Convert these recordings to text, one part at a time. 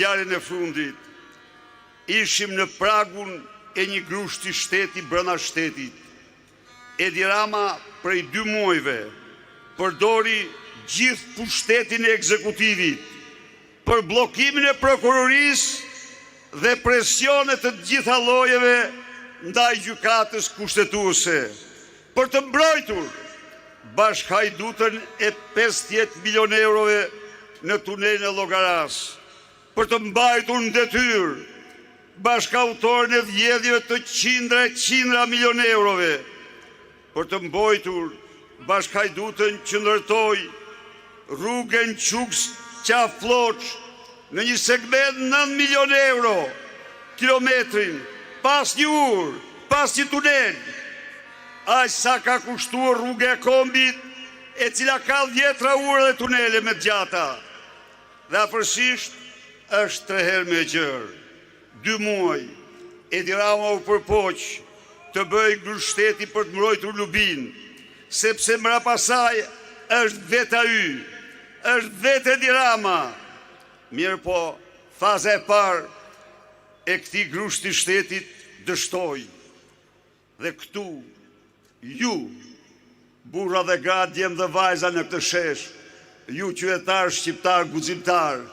Fjalën e fundit, ishim në pragun e një grushti shteti brenda shtetit. Edi Rama prej 2 muajve përdori gjithë pushtetin e ekzekutivit për bllokimin e prokurorisë dhe presionet të gjitha llojeve ndaj gjykatës kushtetuese për të mbrojtur bashkhajdutën e 50 milion eurove në tunelin e Llogaras, për të mbajtur në detyrë bashkautorën e vjedhjeve të qindra milion eurove, për të mbajtur bashkhajdutën që ndërtoi rrugën Quks-Qaflloç në një segment 9 milion euro kilometrin, pas një urë, pas një tunel, aq sa ka kushtuar rruga e Kombit, e cila ka 10 urë dhe tunele me gjata. Dhe afërsisht është 3 herë me gjërë. 2 muaj, Edi Rama u përpoq të bëj grushteti për të mbrojtur Lubin, sepse mrapasaj është vetë ai, është vetë Edi Rama. Mirë po, faza e parë e këtij grushti shtetit dështoi. Dhe këtu, ju, burra dhe gra, djem dhe vajza në këtë shesh, ju qytetar shqiptar guximtar,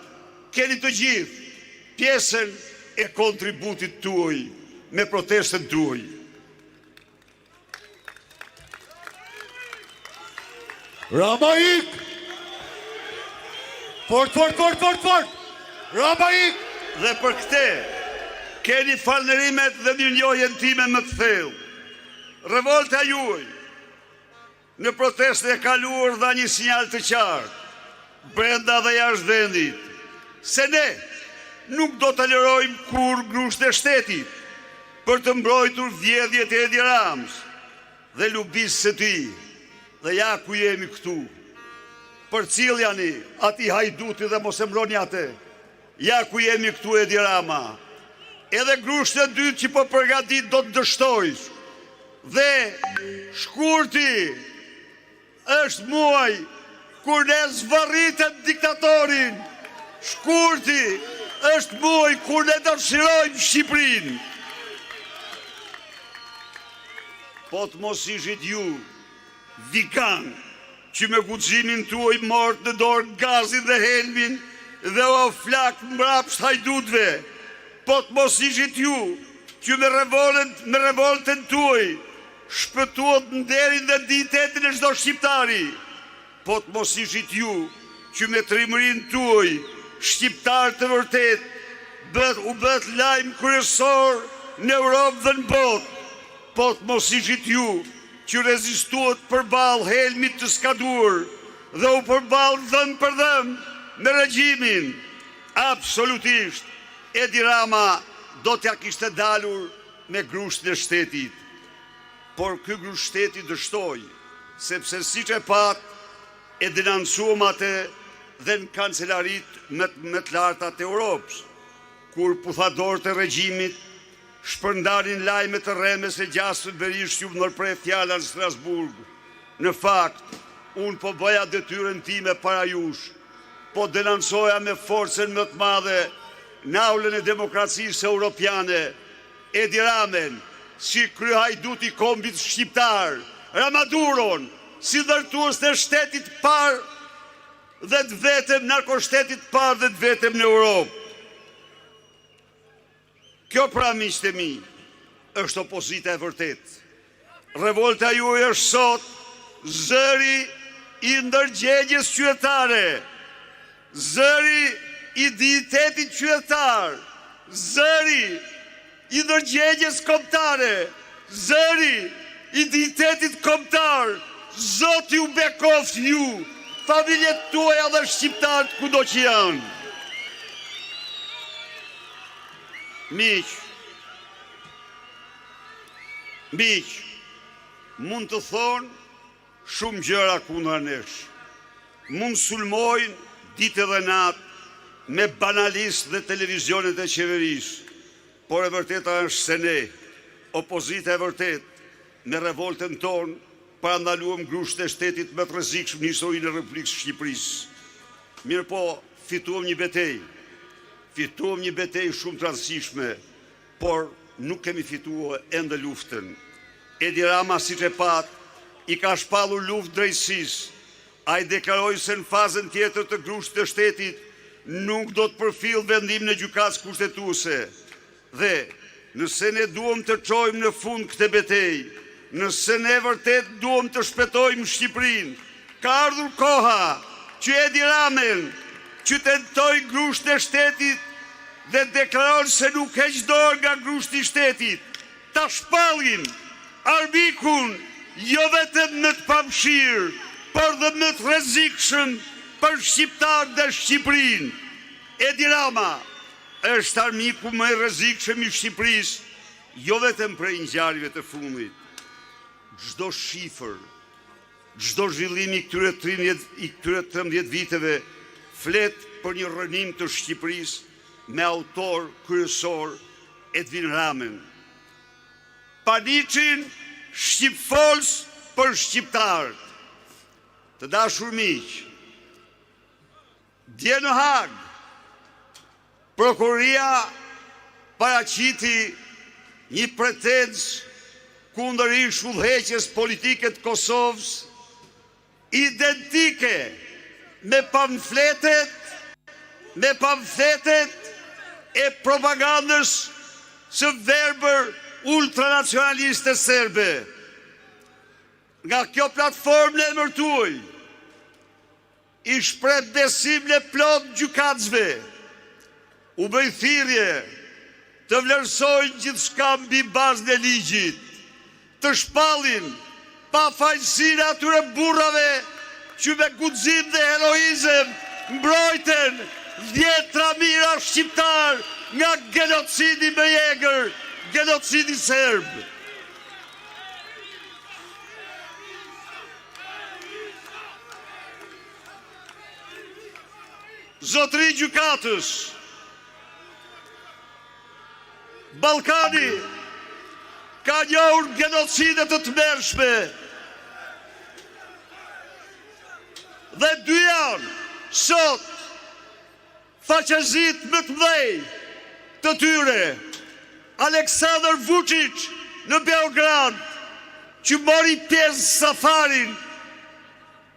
keni të gjithë pjesën e kontributit tuaj me protestën tuaj. Rama ik! Fort! Rama ik! Dhe për këte, keni falënderimet dhe mirënjohjen time më të thellë. Revolta juaj në protestën e kaluar dha një sinjal të qartë, brenda dhe jashtë vendit, se ne nuk do të tolerojmë kur grushtë e shtetit për të mbrojtur vjedhjet e Edi Ramës dhe lubisë së tij. Dhe ja ku jemi këtu. Për cilë jani ati hajduti dhe mos e mbroni atë. Ja ku jemi këtu Edi Rama. Edhe grushtë e dytë që po përgatit do të dështojsh. Dhe shkurti është muaj kur ne zvarritet diktatorin. Shkurti është muaj kur ne dëshirojmë Shqipërinë. Po të mos ishit ju vikan që me guximin tuaj mort në dorë gazin dhe helmin dhe o flak mbrapsht hajdutve. Po të mos ishit ju që me revoltën tuaj shpëtuat nderin dhe dignitetin e çdo shqiptari. Po të mos ishit ju që me trimërin tuaj shqiptar të vërtet u bët lajm kryesor në Europë dhe në botë. Po të mos ishit ju që rezistuat përballë helmit të skaduar dhe u përballë dhëm për dhëm me regjimin. Absolutisht, Edi Rama do t'ja kishte dalur me grushtin e shtetit. Por ky grusht shteti dështoi, sepse siç e pat e denoncuam atë dhe në kancelarit më të larta të Europës, kur puthadorët e regjimit shpërndanin lajme të rreme se Gjasën Berisht ju ndërprej fjala në Strasburg. Në fakt, unë po bëja detyrën time para jush, po denoncoja me forcën më të madhe naulën e demokracisë europiane, Edi Ramen, si kryehajduti kombit shqiptar, Ramaduron, si ndërtues të shtetit parë dhe të vetëm narkoshtetit parë dhe të vetëm në Europë. Kjo pra miqtë e mi, është opozita e vërtet. Revolta juaj është sot zëri i ndërgjegjes qytetare, zëri i dignitetit qytetar, zëri i ndërgjegjes kombëtare, zëri i dignitetit kombëtar. Zoti u bekoft ju, familjet tuaja dhe shqiptarët kudo që janë. Miq, mund të thonë shumë gjëra kundër nesh. Mund sulmojnë ditë dhe natë me banalist dhe televizionet e qeverisë. Por e vërteta është se ne, opozita e vërtet, me revoltën tonë, parandaluam grusht e shtetit më të rrezikshëm në historinë e Republikës së Shqipërisë. Mirë po, fituam një betejë. fituam një betejë shumë të rëndësishme, por nuk kemi fituar ende luftën. Edi Rama, siç e pat, i ka shpallur luftë drejtësisë. Ai deklaroi se në fazën tjetër të grushtit të shtetit nuk do të përfill vendimin e gjykatës kushtetuese. Dhe nëse ne duam të çojmë në fund këtë betejë, nëse ne vërtet duam të shpëtojmë Shqipërinë, ka ardhur koha që Edi Ramen që tentoi grushtin e shtetit dhe deklaron se nuk heq dorë nga grushti i shtetit, ta shpallin arbikun jo vetëm më të pamëshirë, por dhe më të rrezikshëm për shqiptarët dhe Shqipërinë. Edi Rama është armiku më i rrezikshëm i Shqipërisë, jo vetëm prej ngjarjeve të fundit. Çdo shifër, çdo zhvillim i këtyre 13 viteve flet për një rënim të Shqipërisë me autor kryesor Edvin Ramen. Paniçin shqipfols për shqiptarët. Të dashur miq, dje në Hag, prokuroria paraqiti një pretencë kundër ish udhëheqjes politike të Kosovës, identike me pamfletet e propagandës së verbër ultranacionaliste serbe. Nga kjo platformë në emërtuaj, i shpreh besim në plot gjykatësve, u bëj thirrje të vlerësojnë gjithçka mbi bazën e ligjit, të shpallin pafajësinë atyre burrave që me guxim dhe heroizëm mbrojtën 10 mijëra shqiptar nga genocidi me jegër, genocidi serb. Zotëri gjykatës, Ballkani ka njohur genocide të tmerrshme. Dhe dy janë sot faqezit më të mëdhej të tyre. Aleksandar Vučić në Beograd, që mori pjesë safarin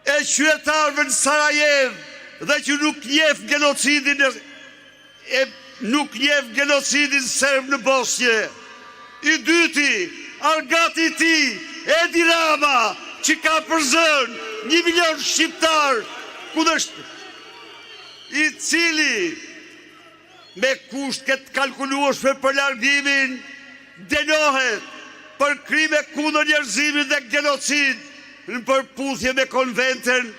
e qytetarëve në Sarajevo dhe që nuk njeh genocidin serb në Bosnjë. I dyti, argati i tij, Edi Rama, që ka përzën 1 milion shqiptar, i cili me kusht këtë kalkulueshme për largimin dënohet për krime kundër njerëzimit dhe genocid në përputhje me konventën